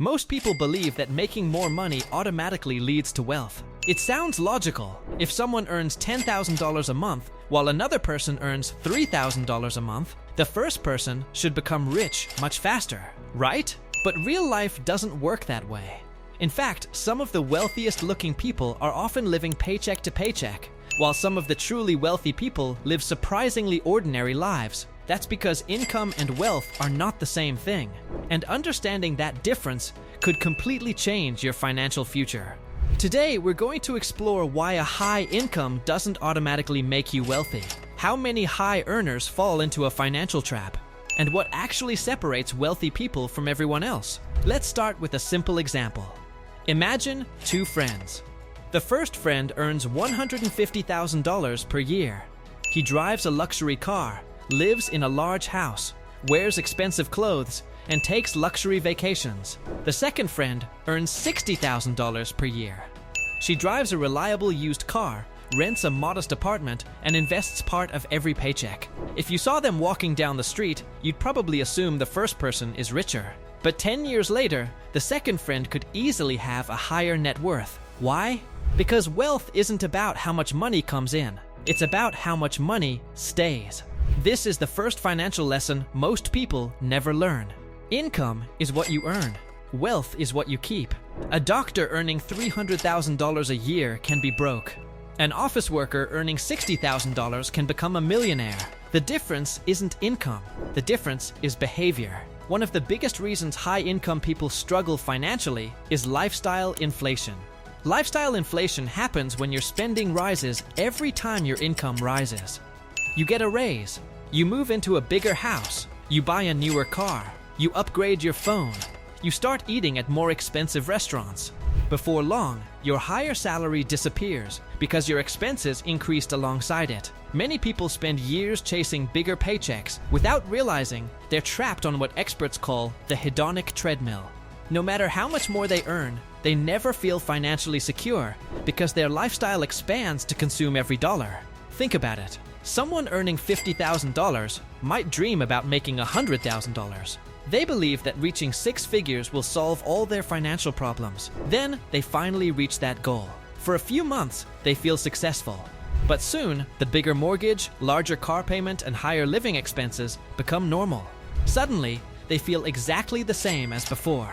Most people believe that making more money automatically leads to wealth. It sounds logical. If someone earns $10,000 a month while another person earns $3,000 a month, the first person should become rich much faster, right? But real life doesn't work that way. In fact, some of the wealthiest looking people are often living paycheck to paycheck, while some of the truly wealthy people live surprisingly ordinary lives. That's because income and wealth are not the same thing, and understanding that difference could completely change your financial future. Today, we're going to explore why a high income doesn't automatically make you wealthy, how many high earners fall into a financial trap, and what actually separates wealthy people from everyone else. Let's start with a simple example. Imagine two friends. The first friend earns $150,000 per year. He drives a luxury car, lives in a large house, wears expensive clothes, and takes luxury vacations. The second friend earns $60,000 per year. She drives a reliable used car, rents a modest apartment, and invests part of every paycheck. If you saw them walking down the street, you'd probably assume the first person is richer. But 10 years later, the second friend could easily have a higher net worth. Why? Because wealth isn't about how much money comes in. It's about how much money stays. This is the first financial lesson most people never learn. Income is what you earn. Wealth is what you keep. A doctor earning $300,000 a year can be broke. An office worker earning $60,000 can become a millionaire. The difference isn't income. The difference is behavior. One of the biggest reasons high-income people struggle financially is lifestyle inflation. Lifestyle inflation happens when your spending rises every time your income rises. You get a raise, you move into a bigger house, you buy a newer car, you upgrade your phone, you start eating at more expensive restaurants. Before long, your higher salary disappears because your expenses increased alongside it. Many people spend years chasing bigger paychecks without realizing they're trapped on what experts call the hedonic treadmill. No matter how much more they earn, they never feel financially secure because their lifestyle expands to consume every dollar. Think about it. Someone earning $50,000 might dream about making $100,000. They believe that reaching six figures will solve all their financial problems. Then they finally reach that goal. For a few months, they feel successful. But soon, the bigger mortgage, larger car payment, and higher living expenses become normal. Suddenly, they feel exactly the same as before.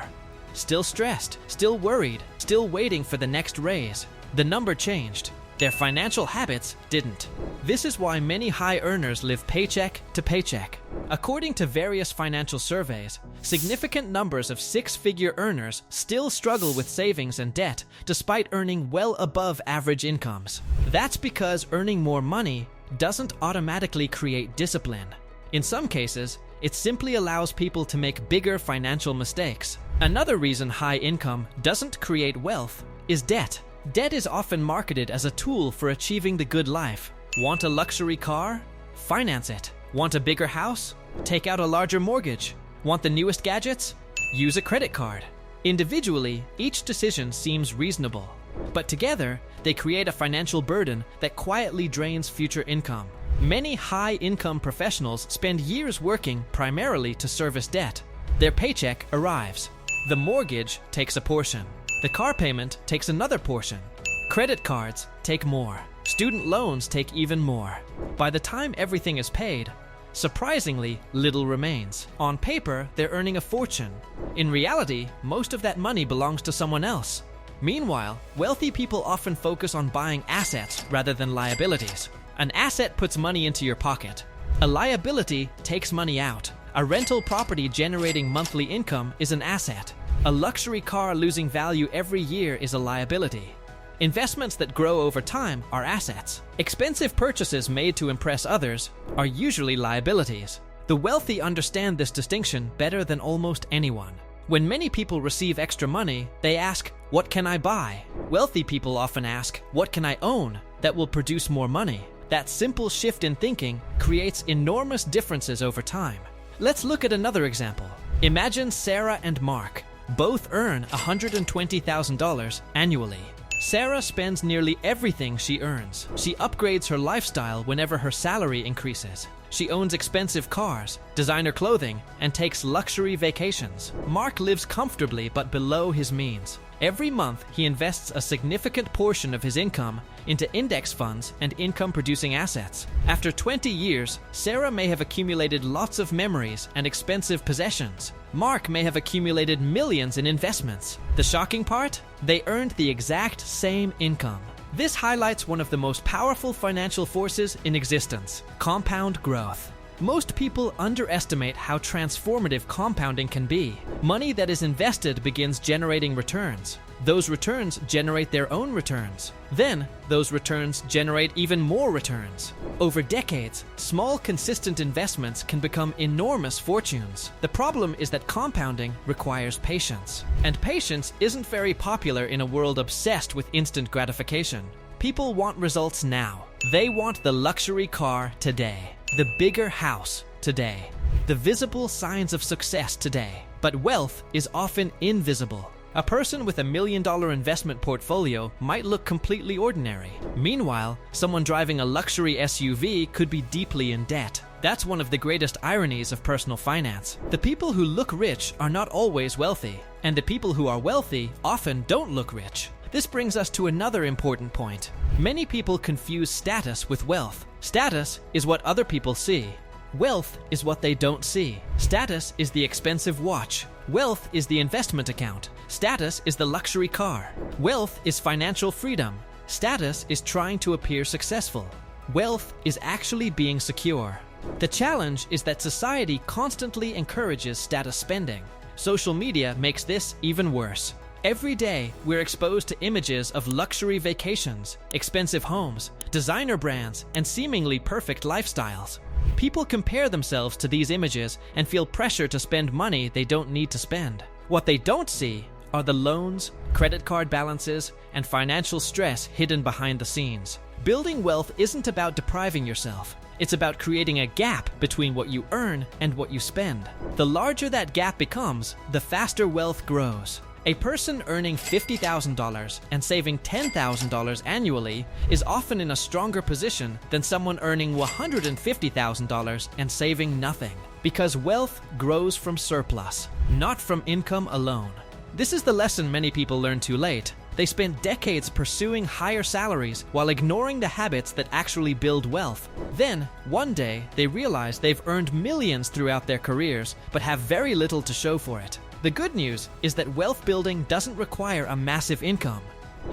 Still stressed, still worried, still waiting for the next raise. The number changed. Their financial habits didn't. This is why many high earners live paycheck to paycheck. According to various financial surveys, significant numbers of six-figure earners still struggle with savings and debt despite earning well above average incomes. That's because earning more money doesn't automatically create discipline. In some cases, it simply allows people to make bigger financial mistakes. Another reason high income doesn't create wealth is debt. Debt is often marketed as a tool for achieving the good life. Want a luxury car? Finance it. Want a bigger house? Take out a larger mortgage. Want the newest gadgets? Use a credit card. Individually, each decision seems reasonable, but together, they create a financial burden that quietly drains future income. Many high-income professionals spend years working primarily to service debt. Their paycheck arrives. The mortgage takes a portion. The car payment takes another portion. Credit cards take more. Student loans take even more. By the time everything is paid, surprisingly little remains. On paper, they're earning a fortune. In reality, most of that money belongs to someone else. Meanwhile, wealthy people often focus on buying assets rather than liabilities. An asset puts money into your pocket. A liability takes money out. A rental property generating monthly income is an asset. A luxury car losing value every year is a liability. Investments that grow over time are assets. Expensive purchases made to impress others are usually liabilities. The wealthy understand this distinction better than almost anyone. When many people receive extra money, they ask, "What can I buy?" Wealthy people often ask, "What can I own that will produce more money?" That simple shift in thinking creates enormous differences over time. Let's look at another example. Imagine Sarah and Mark. Both earn $120,000 annually. Sarah spends nearly everything she earns. She upgrades her lifestyle whenever her salary increases. She owns expensive cars, designer clothing, and takes luxury vacations. Mark lives comfortably but below his means. Every month, he invests a significant portion of his income into index funds and income-producing assets. After 20 years, Sarah may have accumulated lots of memories and expensive possessions. Mark may have accumulated millions in investments. The shocking part? They earned the exact same income. This highlights one of the most powerful financial forces in existence: compound growth. Most people underestimate how transformative compounding can be. Money that is invested begins generating returns. Those returns generate their own returns. Then, those returns generate even more returns. Over decades, small, consistent investments can become enormous fortunes. The problem is that compounding requires patience. And patience isn't very popular in a world obsessed with instant gratification. People want results now. They want the luxury car today, the bigger house today, the visible signs of success today. But wealth is often invisible. A person with $1 million investment portfolio might look completely ordinary. Meanwhile, someone driving a luxury SUV could be deeply in debt. That's one of the greatest ironies of personal finance. The people who look rich are not always wealthy, and the people who are wealthy often don't look rich. This brings us to another important point. Many people confuse status with wealth. Status is what other people see. Wealth is what they don't see. Status is the expensive watch. Wealth is the investment account. Status is the luxury car. Wealth is financial freedom. Status is trying to appear successful. Wealth is actually being secure. The challenge is that society constantly encourages status spending. Social media makes this even worse. Every day, we're exposed to images of luxury vacations, expensive homes, designer brands, and seemingly perfect lifestyles. People compare themselves to these images and feel pressure to spend money they don't need to spend. What they don't see are the loans, credit card balances, and financial stress hidden behind the scenes. Building wealth isn't about depriving yourself. It's about creating a gap between what you earn and what you spend. The larger that gap becomes, the faster wealth grows. A person earning $50,000 and saving $10,000 annually is often in a stronger position than someone earning $150,000 and saving nothing, because wealth grows from surplus, not from income alone. This is the lesson many people learn too late. They spent decades pursuing higher salaries while ignoring the habits that actually build wealth. Then, one day, they realize they've earned millions throughout their careers, but have very little to show for it. The good news is that wealth building doesn't require a massive income.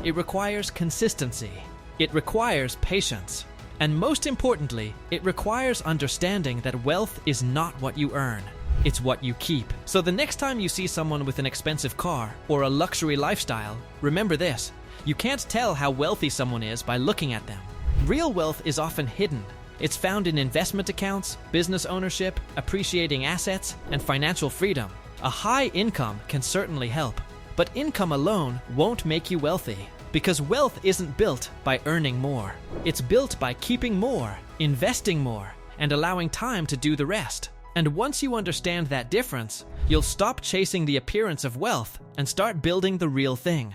It requires consistency. It requires patience. And most importantly, it requires understanding that wealth is not what you earn. It's what you keep. So the next time you see someone with an expensive car or a luxury lifestyle, remember this: you can't tell how wealthy someone is by looking at them. Real wealth is often hidden. It's found in investment accounts, business ownership, appreciating assets, and financial freedom. A high income can certainly help, but income alone won't make you wealthy, because wealth isn't built by earning more. It's built by keeping more, investing more, and allowing time to do the rest. And once you understand that difference, you'll stop chasing the appearance of wealth and start building the real thing.